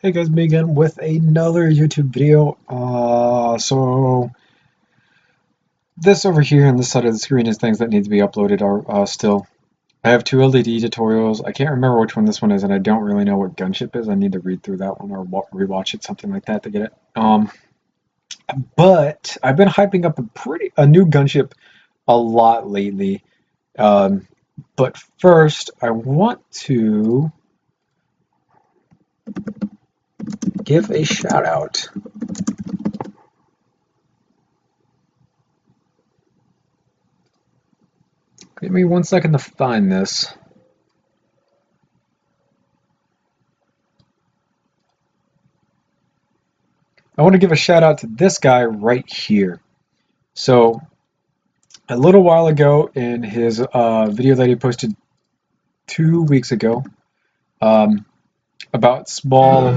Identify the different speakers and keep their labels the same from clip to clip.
Speaker 1: Hey guys, me again with another YouTube video. So this over here on this side of the screen is things that need to be uploaded still. I have two LDD tutorials. I can't remember which one this one is, and I don't really know what Gunship is. I need to read through that one or rewatch it, something like that to get it. But I've been hyping up a new Gunship a lot lately. But first, I want to give a shout out. Give me 1 second to find this. I want to give a shout out to this guy right here. So, a little while ago in his video that he posted 2 weeks ago about small...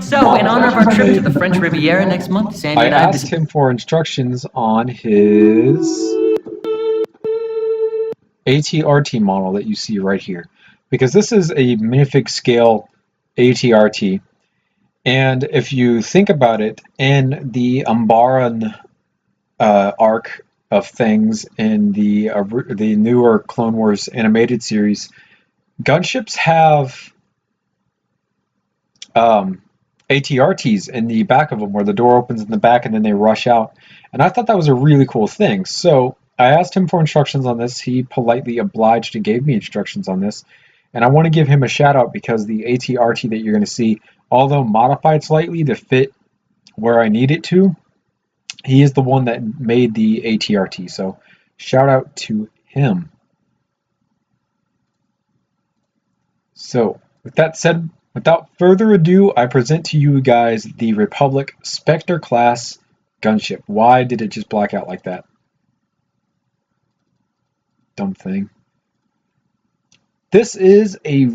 Speaker 2: So, in honor of our trip to the French Riviera next month, Sandy and I
Speaker 1: asked him for instructions on his ATRT model that you see right here, because this is a minifig scale ATRT, and if you think about it, in the Umbaran arc of things in the newer Clone Wars animated series, gunships have ATRTs in the back of them, where the door opens in the back and then they rush out. And I thought that was a really cool thing. So I asked him for instructions on this. He politely obliged and gave me instructions on this. And I want to give him a shout out because the ATRT that you're going to see, although modified slightly to fit where I need it to, he is the one that made the ATRT. So shout out to him. So with that said, without further ado, I present to you guys the Republic Spectre class gunship. Why did it just black out like that? Dumb thing. This is a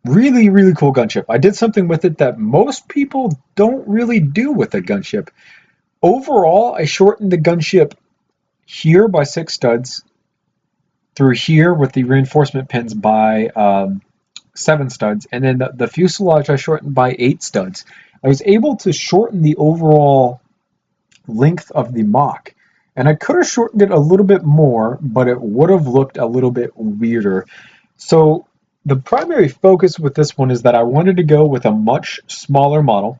Speaker 1: really, really cool gunship. I did something with it that most people don't really do with a gunship. Overall, I shortened the gunship here by 6 studs, through here with the reinforcement pins by 7 studs, and then the fuselage I shortened by 8 studs. I was able to shorten the overall length of the MOC, and I could have shortened it a little bit more, but it would have looked a little bit weirder. So the primary focus with this one is that I wanted to go with a much smaller model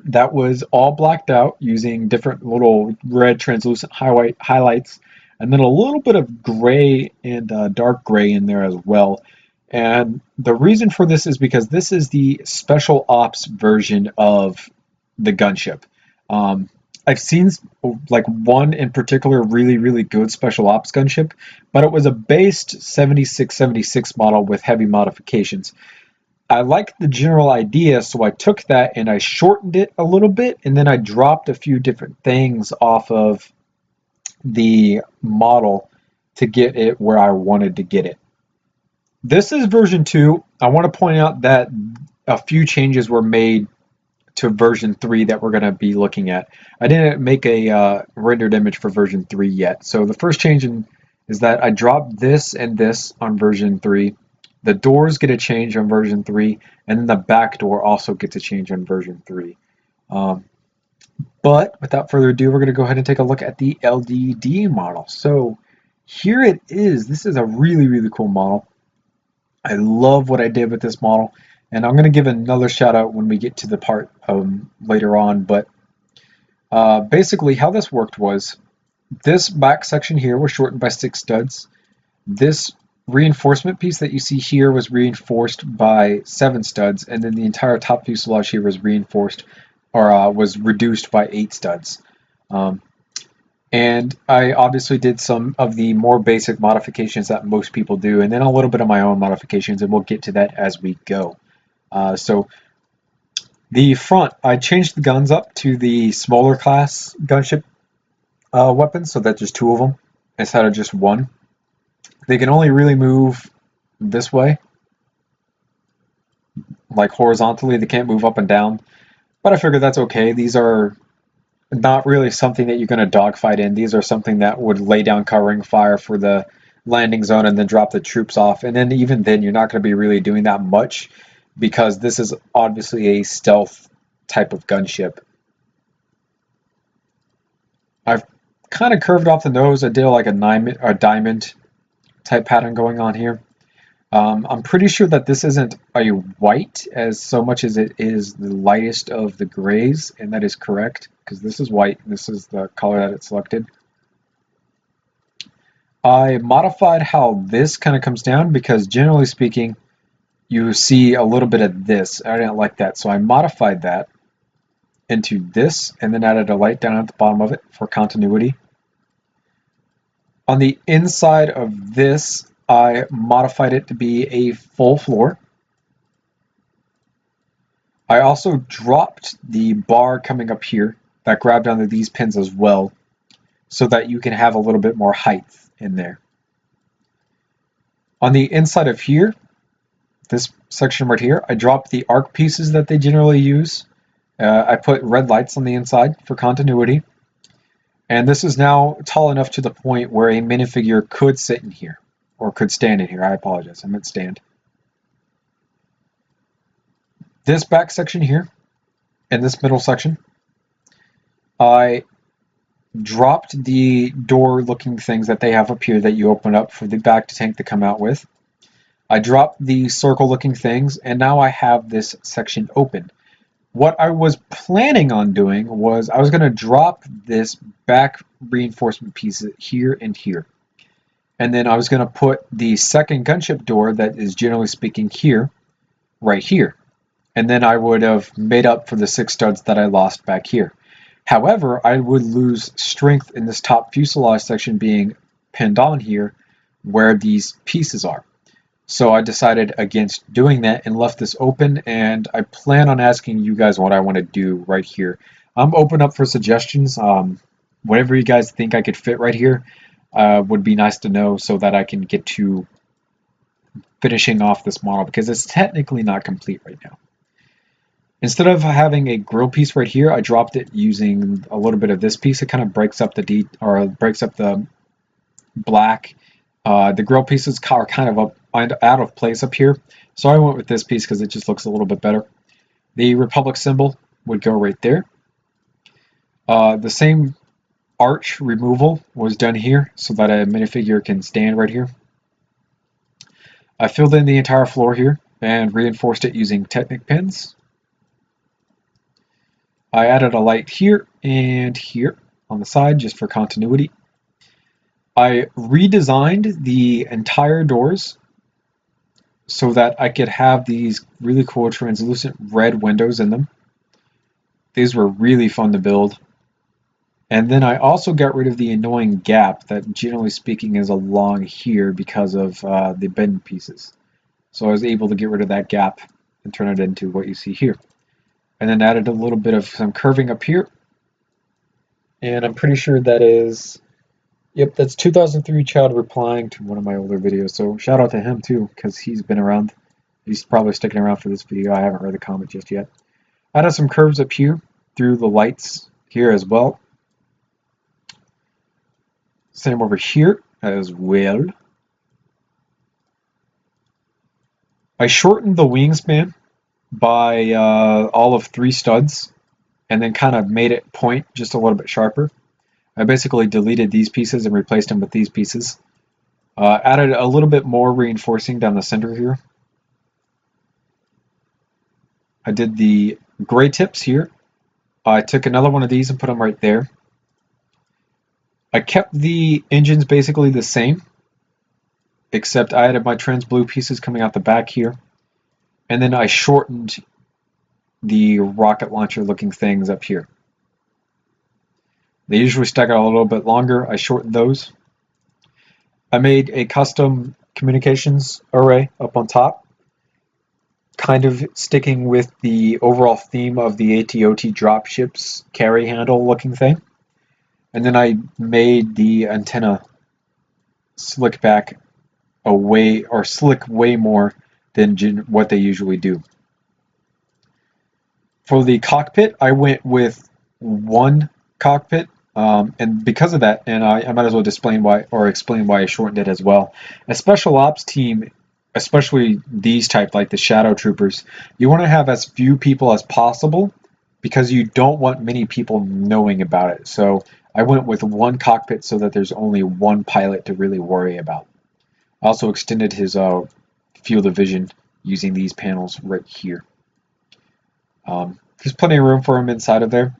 Speaker 1: that was all blacked out using different little red translucent highlights, and then a little bit of gray and dark gray in there as well. And the reason for this is because this is the special ops version of the gunship. I've seen like one in particular really, really good special ops gunship, but it was a based 7676 model with heavy modifications. I liked the general idea, so I took that and I shortened it a little bit, and then I dropped a few different things off of the model to get it where I wanted to get it. This is version 2. I want to point out that a few changes were made to version 3 that we're going to be looking at. I didn't make a rendered image for version 3 yet. So the first change is that I dropped this and this on version 3. The doors get a change on version 3, and then the back door also gets a change on version 3. But without further ado, we're going to go ahead and take a look at the LDD model. So here it is. This is a really, really cool model. I love what I did with this model, and I'm going to give another shout out when we get to the part later on, but basically how this worked was this back section here was shortened by 6 studs. This reinforcement piece that you see here was reinforced by 7 studs, and then the entire top fuselage here was reinforced or was reduced by 8 studs. And I obviously did some of the more basic modifications that most people do, and then a little bit of my own modifications, and we'll get to that as we go. So the front, I changed the guns up to the smaller class gunship weapons, so that there's 2 of them instead of just 1. They can only really move this way, like horizontally. They can't move up and down, but I figured that's okay. These are not really something that you're going to dogfight in. These are something that would lay down covering fire for the landing zone and then drop the troops off. And then even then, you're not going to be really doing that much because this is obviously a stealth type of gunship. I've kind of curved off the nose. I did like a diamond type pattern going on here. I'm pretty sure that this isn't a white as so much as it is the lightest of the grays, and that is correct, because this is white, and this is the color that it selected. I modified how this kind of comes down, because generally speaking, you see a little bit of this. I didn't like that, so I modified that into this, and then added a light down at the bottom of it for continuity. On the inside of this, I modified it to be a full floor. I also dropped the bar coming up here that grabbed onto these pins as well, so that you can have a little bit more height in there. On the inside of here, this section right here, I dropped the arc pieces that they generally use. I put red lights on the inside for continuity. And this is now tall enough to the point where a minifigure could sit in here. Or could stand in here. I apologize. I meant stand. This back section here, and this middle section, I dropped the door-looking things that they have up here that you open up for the back tank to come out with. I dropped the circle-looking things, and now I have this section open. What I was planning on doing was I was going to drop this back reinforcement piece here and here. And then I was going to put the second gunship door that is generally speaking here, right here. And then I would have made up for the 6 studs that I lost back here. However, I would lose strength in this top fuselage section being pinned on here where these pieces are. So I decided against doing that and left this open, and I plan on asking you guys what I want to do right here. I'm open up for suggestions. Whatever you guys think I could fit right here would be nice to know, so that I can get to finishing off this model, because it's technically not complete right now. Instead of having a grill piece right here, I dropped it using a little bit of this piece. It kind of breaks up the black. The grill pieces are kind of out of place up here, so I went with this piece because it just looks a little bit better. The Republic symbol would go right there. The same arch removal was done here so that a minifigure can stand right here. I filled in the entire floor here and reinforced it using Technic pins. I added a light here and here on the side just for continuity. I redesigned the entire doors so that I could have these really cool translucent red windows in them. These were really fun to build. And then I also got rid of the annoying gap that, generally speaking, is along here because of the bend pieces. So I was able to get rid of that gap and turn it into what you see here. And then added a little bit of some curving up here. And I'm pretty sure that is... Yep, that's 2003 Child replying to one of my older videos. So shout out to him too, because he's been around. He's probably sticking around for this video. I haven't read the comment just yet. Added some curves up here through the lights here as well. Same over here as well. I shortened the wingspan by all of 3 studs, and then kind of made it point just a little bit sharper. I basically deleted these pieces and replaced them with these pieces. Added a little bit more reinforcing down the center here. I did the gray tips here. I took another one of these and put them right there. I kept the engines basically the same, except I added my trans blue pieces coming out the back here. And then I shortened the rocket launcher looking things up here. They usually stack out a little bit longer. I shortened those. I made a custom communications array up on top, kind of sticking with the overall theme of the AT-OT dropships carry handle looking thing. And then I made the antenna slick back away, or slick way more than what they usually do. For the cockpit, I went with one cockpit, and because of that, and I might as well explain why I shortened it as well. A special ops team especially these type, like the shadow troopers, you want to have as few people as possible because you don't want many people knowing about it. So I went with one cockpit so that there's only one pilot to really worry about. I also extended his field of vision using these panels right here. There's plenty of room for him inside of there.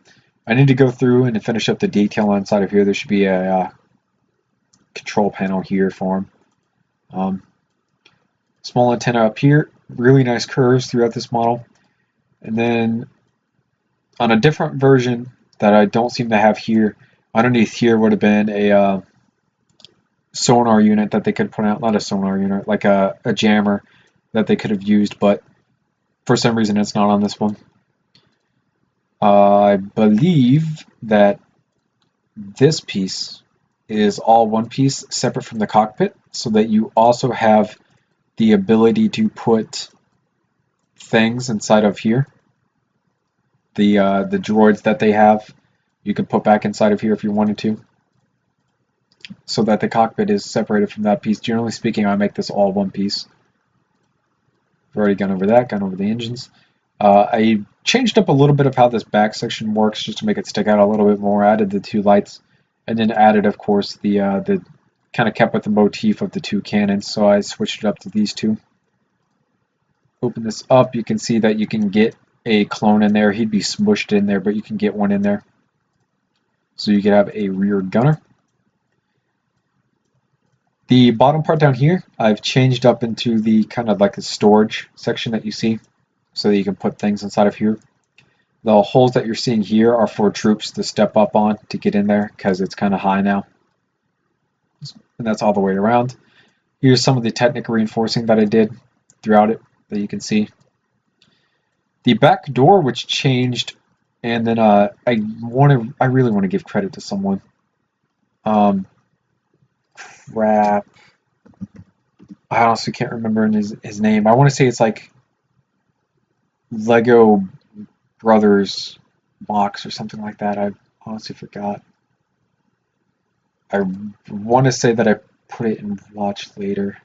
Speaker 1: I need to go through and finish up the detail inside of here. There should be a control panel here for him. Small antenna up here, really nice curves throughout this model. And then on a different version that I don't seem to have here, underneath here would have been a sonar unit that they could put out, not a sonar unit, like a jammer that they could have used, but for some reason it's not on this one. I believe that this piece is all one piece separate from the cockpit, so that you also have the ability to put things inside of here. The droids that they have, you can put back inside of here if you wanted to, so that the cockpit is separated from that piece. Generally speaking, I make this all one piece. I've already gone over that, gone over the engines. I changed up a little bit of how this back section works just to make it stick out a little bit more. Added the two lights, and then added, of course, the kind of kept with the motif of the two cannons. So I switched it up to these two. Open this up, you can see that you can get a clone in there. He'd be smushed in there, but you can get one in there. So you could have a rear gunner. The bottom part down here, I've changed up into the kind of like a storage section that you see, so that you can put things inside of here. The holes that you're seeing here are for troops to step up on to get in there because it's kind of high now. And that's all the way around. Here's some of the technical reinforcing that I did throughout it that you can see. The back door, which changed, and then I really want to give credit to someone. Crap. I honestly can't remember his name. I want to say it's like Lego Brothers Box or something like that. I honestly forgot. I want to say that I put it in watch later.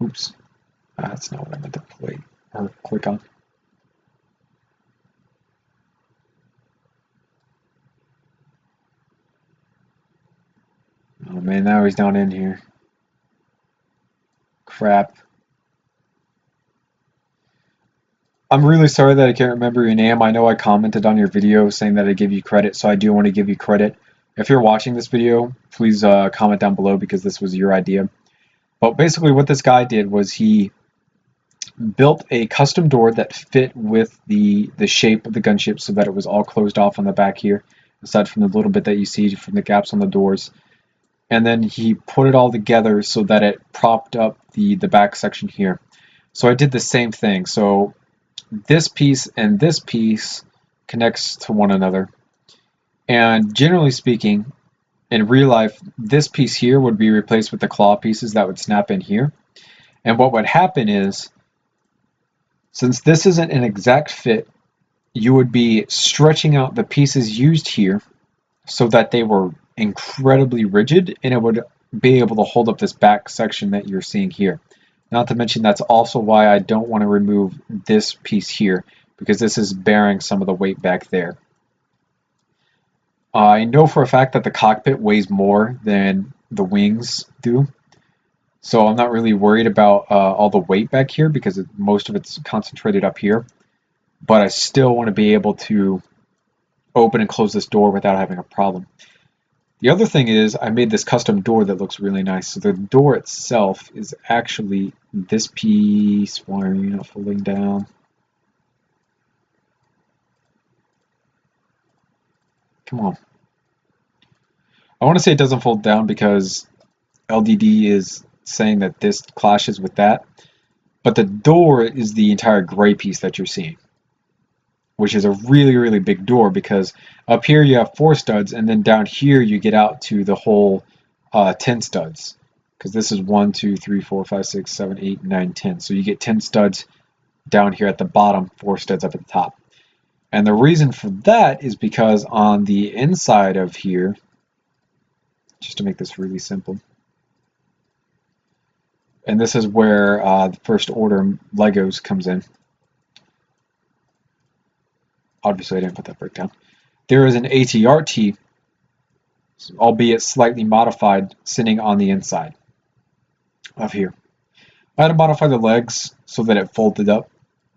Speaker 1: Oops. That's not what I meant to play or click on. Oh man, now he's down in here. Crap. I'm really sorry that I can't remember your name. I know I commented on your video saying that I give you credit, so I do want to give you credit. If you're watching this video, please comment down below because this was your idea. But basically what this guy did was he built a custom door that fit with the shape of the gunship so that it was all closed off on the back here, aside from the little bit that you see from the gaps on the doors. And then he put it all together so that it propped up the back section here. So I did the same thing. So this piece and this piece connects to one another. And generally speaking, in real life, this piece here would be replaced with the claw pieces that would snap in here. And what would happen is, since this isn't an exact fit, you would be stretching out the pieces used here so that they were incredibly rigid, and it would be able to hold up this back section that you're seeing here. Not to mention that's also why I don't want to remove this piece here, because this is bearing some of the weight back there. I know for a fact that the cockpit weighs more than the wings do, so I'm not really worried about all the weight back here because most of it's concentrated up here, but I still want to be able to open and close this door without having a problem. The other thing is I made this custom door that looks really nice. So the door itself is actually this piece. Why are you not folding down? Come on. I want to say it doesn't fold down because LDD is saying that this clashes with that. But the door is the entire gray piece that you're seeing, which is a really, really big door because up here you have 4 studs, and then down here you get out to the whole 10 studs. Because this is 1, 2, 3, 4, 5, 6, 7, 8, 9, 10. So you get 10 studs down here at the bottom, 4 studs up at the top. And the reason for that is because on the inside of here, just to make this really simple, And this is where the First Order Legos comes in. Obviously, I didn't put that breakdown. There is an ATRT, albeit slightly modified, sitting on the inside of here. I had to modify the legs so that it folded up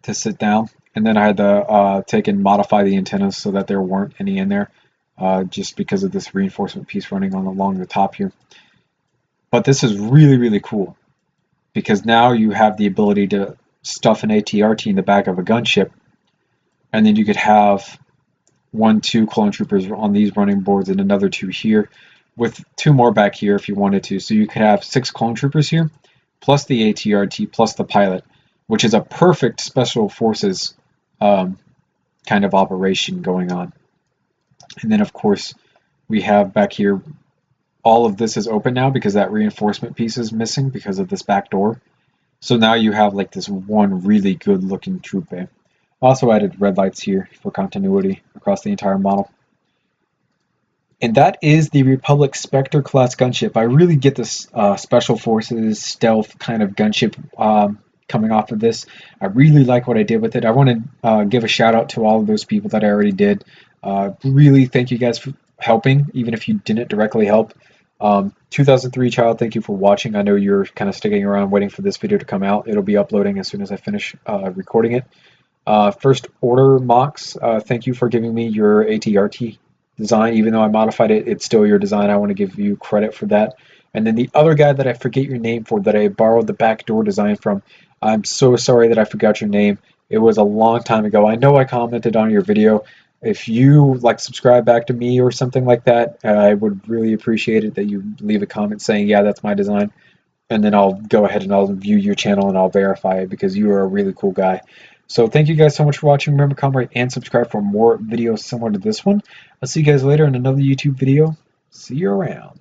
Speaker 1: to sit down, and then I had to take and modify the antennas so that there weren't any in there, just because of this reinforcement piece running along the top here. But this is really, really cool, because now you have the ability to stuff an ATRT in the back of a gunship, and then you could have 2 clone troopers on these running boards and another 2 here, with 2 more back here if you wanted to. So you could have 6 clone troopers here, plus the ATRT, plus the pilot, which is a perfect special forces kind of operation going on. And then, of course, we have back here, all of this is open now because that reinforcement piece is missing because of this back door. So now you have like this one really good looking troop bay. Also added red lights here for continuity across the entire model. And that is the Republic Spectre class gunship. I really get this special forces stealth kind of gunship coming off of this. I really like what I did with it. I want to give a shout out to all of those people that I already did. Really thank you guys for helping, even if you didn't directly help. 2003 Child, thank you for watching. I know you're kind of sticking around waiting for this video to come out. It'll be uploading as soon as I finish recording it. First Order MOCs, thank you for giving me your ATRT design. Even though I modified it, it's still your design. I want to give you credit for that. And then the other guy that I forget your name for, that I borrowed the backdoor design from, I'm so sorry that I forgot your name. It was a long time ago. I know I commented on your video. If you like subscribe back to me or something like that, I would really appreciate it that you leave a comment saying, yeah, that's my design. And then I'll go ahead and I'll view your channel and I'll verify it, because you are a really cool guy. So thank you guys so much for watching. Remember, comment, rate, and subscribe for more videos similar to this one. I'll see you guys later in another YouTube video. See you around.